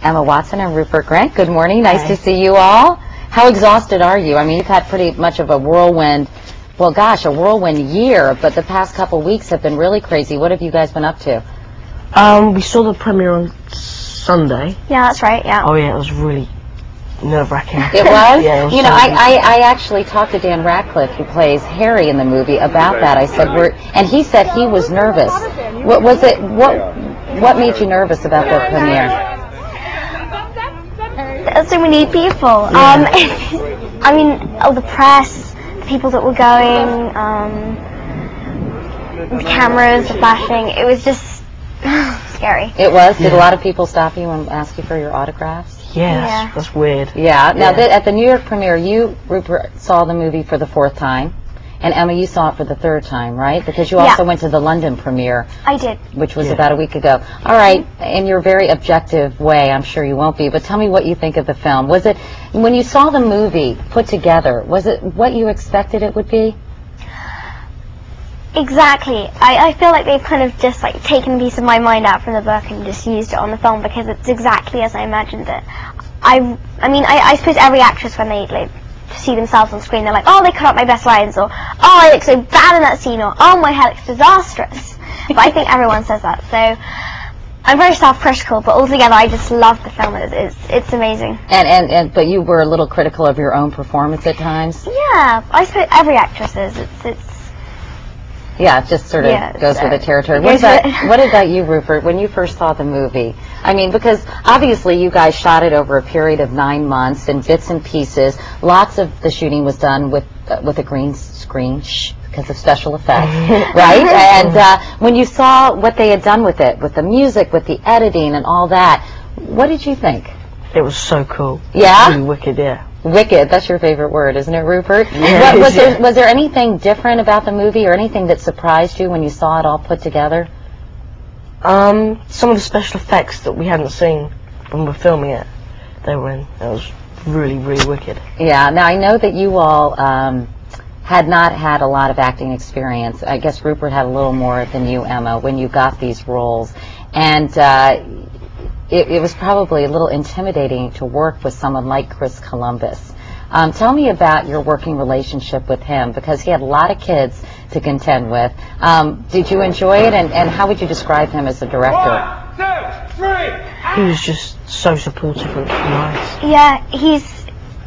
Emma Watson and Rupert Grint. Good morning. Nice to see you all. How exhausted are you? I mean, you've had pretty much of a whirlwind, well, gosh, a whirlwind year, but the past couple weeks have been really crazy. What have you guys been up to? We saw the premiere on Sunday. Yeah, that's right, yeah. Oh, yeah, it was really nerve-wracking. It was? Yeah, it was. You know, I actually talked to Dan Radcliffe, who plays Harry in the movie, about that. I said, and he said he was nervous. What was it? What made you nervous about the premiere? There's so many people. I mean, all the press, the people that were going, the cameras, the flashing. It was just scary. It was? Did a lot of people stop you and ask you for your autographs? Yeah, that's weird. Yeah. Now, at the New York premiere, you, Rupert, saw the movie for the 4th time. And Emma, you saw it for the 3rd time, right? Because you also went to the London premiere. I did. Which was about a week ago. All right, in your very objective way, I'm sure you won't be, but tell me what you think of the film. Was it, when you saw the movie put together, was it what you expected it would be? Exactly. I feel like they've kind of just like taken a piece of my mind out from the book and just used it on the film because it's exactly as I imagined it. I mean, I suppose every actress, when they like see themselves on screen, they're like, oh, they cut out my best lines, or oh, I look so bad in that scene, or oh, my hair looks disastrous. But I think everyone says that, so I'm very self-critical, but altogether I just love the film. It's amazing. But you were a little critical of your own performance at times? Yeah, I suppose every actress is. Yeah, it just sort of goes with the territory. What about you, Rupert, when you first saw the movie? I mean, because obviously you guys shot it over a period of 9 months in bits and pieces. Lots of the shooting was done with a green screen because of special effects, right? And when you saw what they had done with it, with the music, with the editing and all that, what did you think? It was so cool. Yeah? Really wicked, yeah. Wicked, that's your favorite word, isn't it, Rupert? Yeah. Was there anything different about the movie or anything that surprised you when you saw it all put together? Some of the special effects that we hadn't seen when we were filming it, they were in. It was really, really wicked. Yeah, now I know that you all had not had a lot of acting experience. I guess Rupert had a little more than you, Emma, when you got these roles. And it was probably a little intimidating to work with someone like Chris Columbus. Tell me about your working relationship with him, because he had a lot of kids to contend with. Did you enjoy it, and how would you describe him as a director? 1, 2, 3. He was just so supportive and nice. Yeah, he's.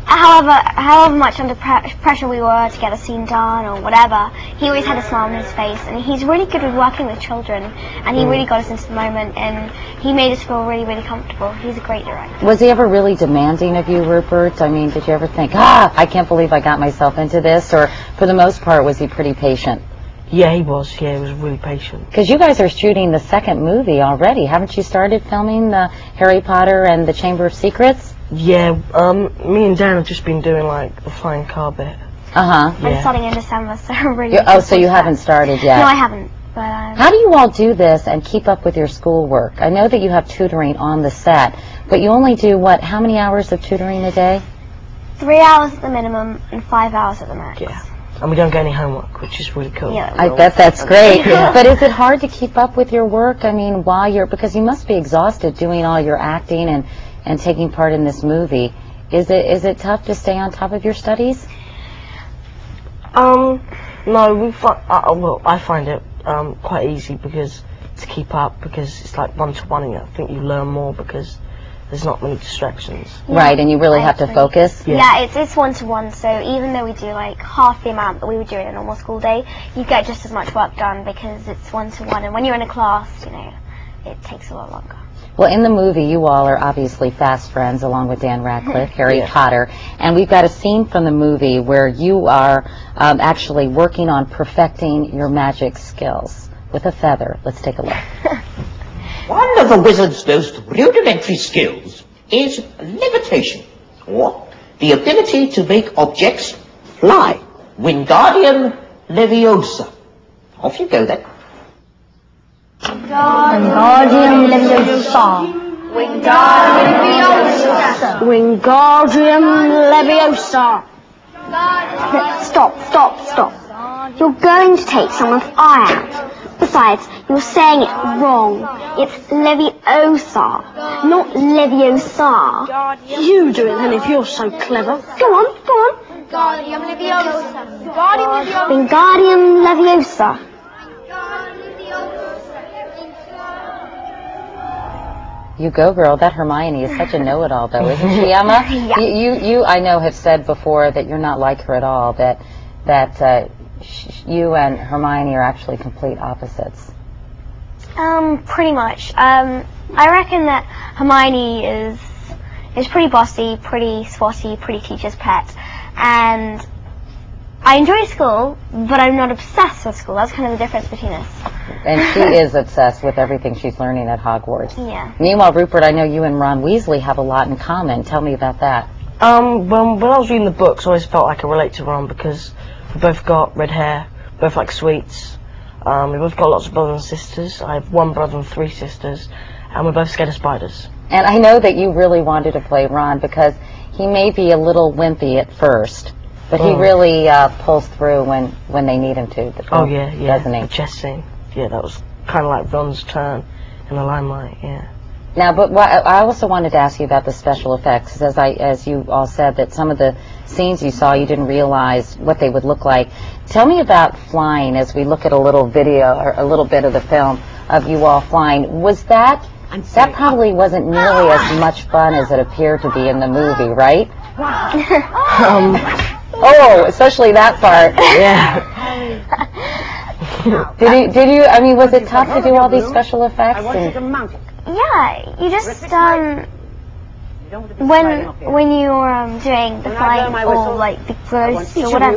However much under pressure we were to get a scene done or whatever, he always had a smile on his face, and he's really good with working with children, and he really got us into the moment, and he made us feel really, really comfortable. He's a great director. Was he ever really demanding of you, Rupert? I mean, did you ever think, I can't believe I got myself into this, or for the most part, was he pretty patient? Yeah, he was. Yeah, he was really patient. Because you guys are shooting the 2nd movie already. Haven't you started filming the Harry Potter and the Chamber of Secrets? Yeah, me and Dan have just been doing like the flying car bit. I'm starting in December, so I'm really. So you haven't started yet? No, I haven't. But how do you all do this and keep up with your schoolwork? I know that you have tutoring on the set, but you only do what? How many hours of tutoring a day? 3 hours at the minimum and 5 hours at the max. Yeah. And we don't get any homework, which is really cool. Yeah, I bet that's great. But is it hard to keep up with your work? I mean, because you must be exhausted doing all your acting and taking part in this movie. Is it tough to stay on top of your studies? No, well, I find it quite easy to keep up, because it's like one-to-one, and I think you learn more because there's not many distractions. Yeah, right, and you really have to focus? Yeah, it's one-to-one, so even though we do like half the amount that we would do in a normal school day, you get just as much work done because it's one-to-one, and when you're in a class, you know, it takes a lot longer. Well, in the movie, you all are obviously fast friends, along with Dan Radcliffe, Harry Potter, and we've got a scene from the movie where you are actually working on perfecting your magic skills with a feather. Let's take a look. One of the wizard's most rudimentary skills is levitation, or the ability to make objects fly. Wingardium Leviosa. Off you go then. Wingardium Leviosa. Wingardium Leviosa. Wingardium Leviosa. Stop. You're going to take someone's eye out. besides, you're saying it wrong. It's Leviosa, not Leviosa. You do it then if you're so clever. Go on, go on. Wingardium Leviosa. Wingardium Leviosa. Wingardium Leviosa. You go, girl. That Hermione is such a know-it-all, though, isn't she, Emma? Yeah. You, I know, have said before that you're not like her at all. That you and Hermione are actually complete opposites. Pretty much. I reckon that Hermione is pretty bossy, pretty swotty, pretty teacher's pet, and I enjoy school, but I'm not obsessed with school. That's kind of the difference between us. And she is obsessed with everything she's learning at Hogwarts. Yeah. Meanwhile, Rupert, I know you and Ron Weasley have a lot in common. Tell me about that. Well, when I was reading the books, I always felt I could relate to Ron because we both got red hair, both like sweets. We both got lots of brothers and sisters. I have one brother and 3 sisters, and we're both scared of spiders. And I know that you really wanted to play Ron because he may be a little wimpy at first, but he really pulls through when they need him to. Oh yeah, doesn't he? The chess scene. Yeah, that was kind of like Ron's turn in the limelight. Yeah. Now, but I also wanted to ask you about the special effects, as you all said that some of the scenes you saw you didn't realize what they would look like. Tell me about flying as we look at a little video or a little bit of the film of you all flying. Was that probably wasn't nearly as much fun as it appeared to be in the movie, right? Oh, especially that part. Yeah. Did you? I mean, was it tough to do all these special effects? Yeah, you just when you're doing the flying or like the ghosts or whatever,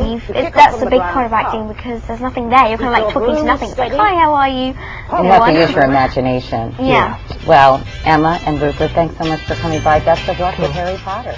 that's a big part of acting because there's nothing there. You're kind of like talking to nothing. It's like, hi, how are you? You have to use your imagination. Yeah. Well, Emma and Rupert, thanks so much for coming by. Best of luck with Harry Potter.